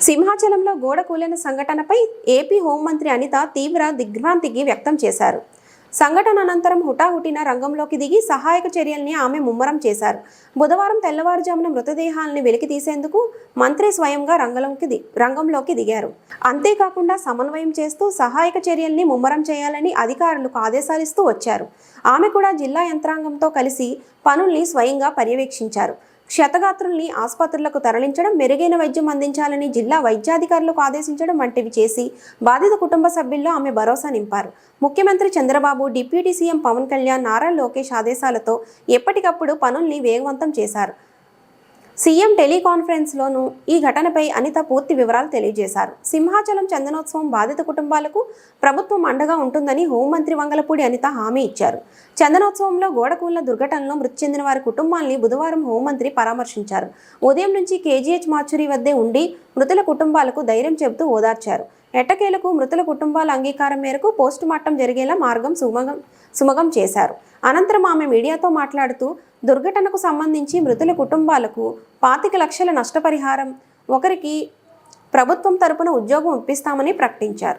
సింహాచలంలో గోడ కూలిన సంఘటనపై ఏపీ హోంమంత్రి అనిత తీవ్ర దిగ్భ్రాంతికి వ్యక్తం చేశారు. సంఘటన అనంతరం హుటాహుటిన రంగంలోకి దిగి సహాయక చర్యల్ని ఆమె ముమ్మరం చేశారు. బుధవారం తెల్లవారుజామున మృతదేహాలను వెలికి తీసేందుకు మంత్రి స్వయంగా రంగంలోకి దిగారు. అంతేకాకుండా సమన్వయం చేస్తూ సహాయక చర్యల్ని ముమ్మరం చేయాలని అధికారులకు ఆదేశాలిస్తూ వచ్చారు. ఆమె కూడా జిల్లా యంత్రాంగంతో కలిసి పనుల్ని స్వయంగా పర్యవేక్షించారు. క్షతగాత్రుల్ని ఆసుపత్రులకు తరలించడం, మెరుగైన వైద్యం అందించాలని జిల్లా వైద్యాధికారులకు ఆదేశించడం వంటివి చేసి బాధిత కుటుంబ సభ్యుల్లో ఆమె భరోసా నింపారు. ముఖ్యమంత్రి చంద్రబాబు, డిప్యూటీ సీఎం పవన్ కళ్యాణ్, నారా లోకేష్ ఆదేశాలతో ఎప్పటికప్పుడు పనుల్ని వేగవంతం చేశారు. సీఎం టెలికాన్ఫరెన్స్లోనూ ఈ ఘటనపై అనిత పూర్తి వివరాలు తెలియజేశారు. సింహాచలం చందనోత్సవం బాధిత కుటుంబాలకు ప్రభుత్వం అండగా ఉంటుందని హోంమంత్రి వంగలపూడి అనిత హామీ ఇచ్చారు. చందనోత్సవంలో గోడకూలిన దుర్ఘటనలో మృతి చెందిన వారి కుటుంబాల్ని బుధవారం హోంమంత్రి పరామర్శించారు. ఉదయం నుంచి కేజీహెచ్ మార్చురీ వద్దే ఉండి మృతుల కుటుంబాలకు ధైర్యం చెబుతూ ఓదార్చారు. ఎట్టకేలకు మృతుల కుటుంబాల అంగీకారం మేరకు పోస్టుమార్టం జరిగేలా మార్గం సుమగం చేశారు. అనంతరం ఆమె మీడియాతో మాట్లాడుతూ దుర్ఘటనకు సంబంధించి మృతుల కుటుంబాలకు 25 లక్షల నష్టపరిహారం, ఒకరికి ప్రభుత్వం తరపున ఉద్యోగం ఇప్పిస్తామని ప్రకటించారు.